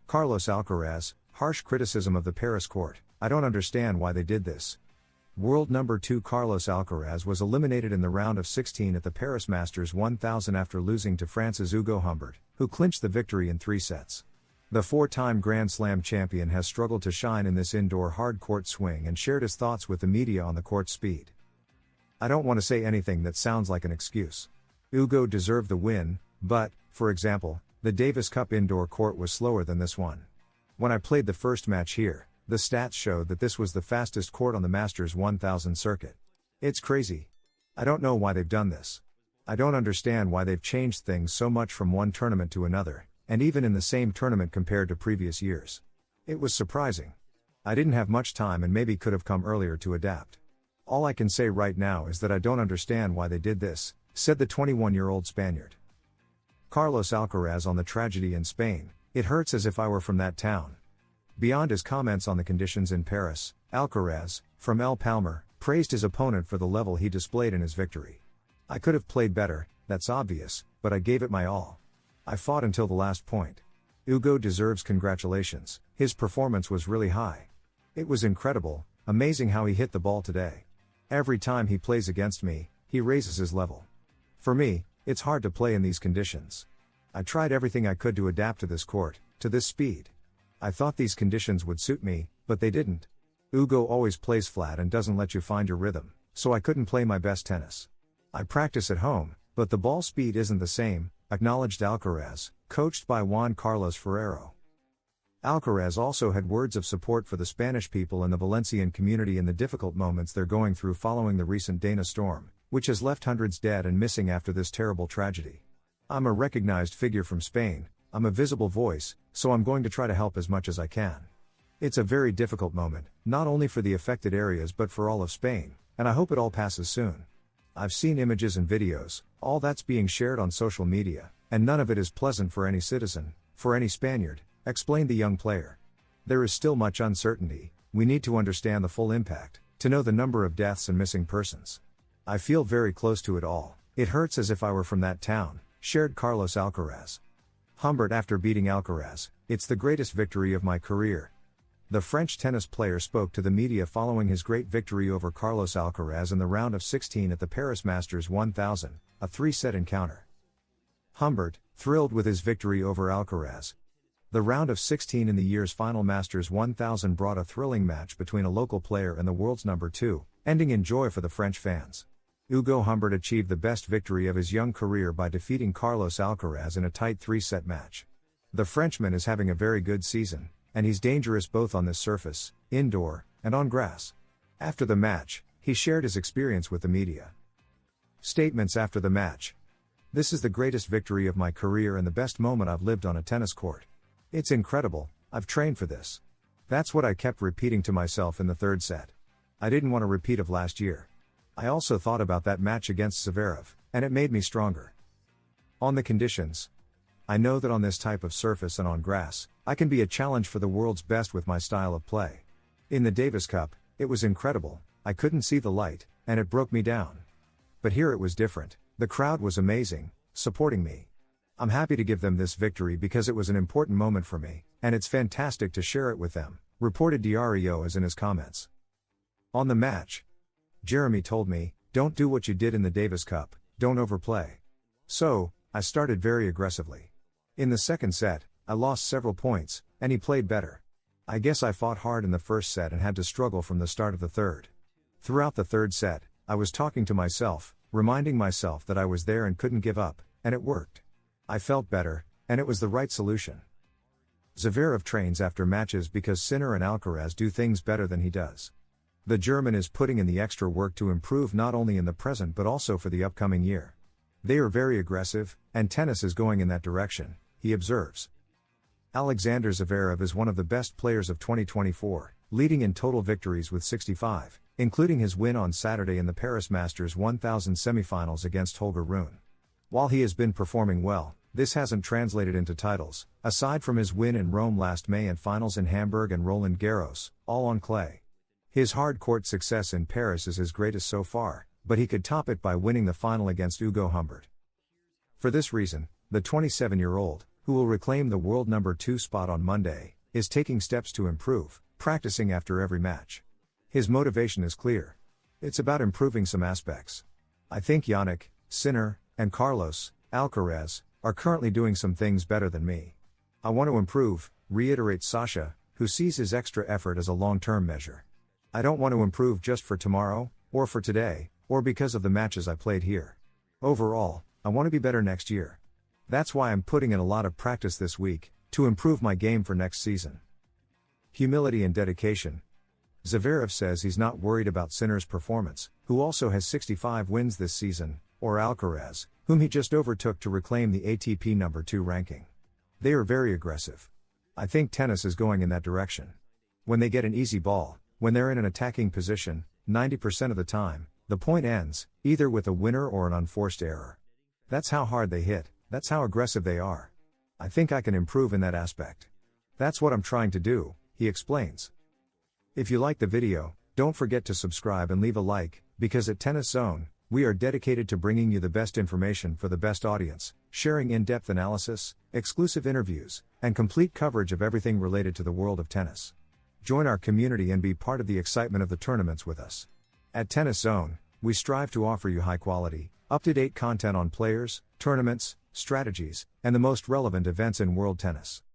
Carlos Alcaraz, harsh criticism of the Paris court. I don't understand why they did this. World number 2 Carlos Alcaraz was eliminated in the round of 16 at the Paris Masters 1000 after losing to France's Humbert, who clinched the victory in 3 sets. The 4-time Grand Slam champion has struggled to shine in this indoor hard court swing and shared his thoughts with the media on the court's speed. I don't want to say anything that sounds like an excuse. Hugo deserved the win, but, for example, the Davis Cup indoor court was slower than this one. When I played the first match here, the stats showed that this was the fastest court on the Masters 1000 circuit. It's crazy. I don't know why they've done this. I don't understand why they've changed things so much from one tournament to another, and even in the same tournament compared to previous years. It was surprising. I didn't have much time and maybe could have come earlier to adapt. All I can say right now is that I don't understand why they did this, said the 21-year-old Spaniard. Carlos Alcaraz on the tragedy in Spain. It hurts as if I were from that town. Beyond his comments on the conditions in Paris, Alcaraz, from El Palmar, praised his opponent for the level he displayed in his victory. I could have played better, that's obvious, but I gave it my all. I fought until the last point. Hugo deserves congratulations, his performance was really high. It was incredible, amazing how he hit the ball today. Every time he plays against me, he raises his level. For me, it's hard to play in these conditions. I tried everything I could to adapt to this court, to this speed. I thought these conditions would suit me, but they didn't. Hugo always plays flat and doesn't let you find your rhythm, so I couldn't play my best tennis. I practice at home, but the ball speed isn't the same, acknowledged Alcaraz, coached by Juan Carlos Ferrero. Alcaraz also had words of support for the Spanish people and the Valencian community in the difficult moments they're going through following the recent Dana storm, which has left hundreds dead and missing after this terrible tragedy. I'm a recognized figure from Spain, I'm a visible voice, so I'm going to try to help as much as I can. It's a very difficult moment, not only for the affected areas but for all of Spain, and I hope it all passes soon. I've seen images and videos, all that's being shared on social media, and none of it is pleasant for any citizen, for any Spaniard, explained the young player. There is still much uncertainty, we need to understand the full impact, to know the number of deaths and missing persons. I feel very close to it all, it hurts as if I were from that town, shared Carlos Alcaraz. Humbert after beating Alcaraz, it's the greatest victory of my career. The French tennis player spoke to the media following his great victory over Carlos Alcaraz in the round of 16 at the Paris Masters 1000, a 3-set encounter. Humbert, thrilled with his victory over Alcaraz. The round of 16 in the year's final Masters 1000 brought a thrilling match between a local player and the world's number 2, ending in joy for the French fans. Hugo Humbert achieved the best victory of his young career by defeating Carlos Alcaraz in a tight 3-set match. The Frenchman is having a very good season, and he's dangerous both on this surface, indoor, and on grass. After the match, he shared his experience with the media. Statements after the match. This is the greatest victory of my career and the best moment I've lived on a tennis court. It's incredible, I've trained for this. That's what I kept repeating to myself in the 3rd set. I didn't want a repeat of last year. I also thought about that match against Zverev, and it made me stronger. On the conditions. I know that on this type of surface and on grass, I can be a challenge for the world's best with my style of play. In the Davis Cup, it was incredible, I couldn't see the light, and it broke me down. But here it was different, the crowd was amazing, supporting me. I'm happy to give them this victory because it was an important moment for me, and it's fantastic to share it with them, reported Diario as in his comments. On the match. Jeremy told me, don't do what you did in the Davis Cup, don't overplay. So, I started very aggressively. In the 2nd set, I lost several points, and he played better. I guess I fought hard in the 1st set and had to struggle from the start of the 3rd. Throughout the 3rd set, I was talking to myself, reminding myself that I was there and couldn't give up, and it worked. I felt better, and it was the right solution. Zverev trains after matches because Sinner and Alcaraz do things better than he does. The German is putting in the extra work to improve not only in the present but also for the upcoming year. They are very aggressive, and tennis is going in that direction, he observes. Alexander Zverev is one of the best players of 2024, leading in total victories with 65, including his win on Saturday in the Paris Masters 1000 semifinals against Holger Rune. While he has been performing well, this hasn't translated into titles, aside from his win in Rome last May and finals in Hamburg and Roland Garros, all on clay. His hard court success in Paris is his greatest so far, but he could top it by winning the final against Hugo Humbert. For this reason, the 27-year-old, who will reclaim the world number 2 spot on Monday, is taking steps to improve, practicing after every match. His motivation is clear. It's about improving some aspects. I think Jannik Sinner and Carlos Alcaraz are currently doing some things better than me. I want to improve, reiterates Sasha, who sees his extra effort as a long-term measure. I don't want to improve just for tomorrow, or for today, or because of the matches I played here. Overall, I want to be better next year. That's why I'm putting in a lot of practice this week, to improve my game for next season. Humility and dedication. Zverev says he's not worried about Sinner's performance, who also has 65 wins this season, or Alcaraz, whom he just overtook to reclaim the ATP number 2 ranking. They are very aggressive. I think tennis is going in that direction. When they get an easy ball, when they're in an attacking position, 90% of the time, the point ends, either with a winner or an unforced error. That's how hard they hit, that's how aggressive they are. I think I can improve in that aspect. That's what I'm trying to do, he explains. If you like the video, don't forget to subscribe and leave a like, because at Tennis Zone, we are dedicated to bringing you the best information for the best audience, sharing in-depth analysis, exclusive interviews, and complete coverage of everything related to the world of tennis. Join our community and be part of the excitement of the tournaments with us. At Tennis Zone, we strive to offer you high-quality, up-to-date content on players, tournaments, strategies, and the most relevant events in world tennis.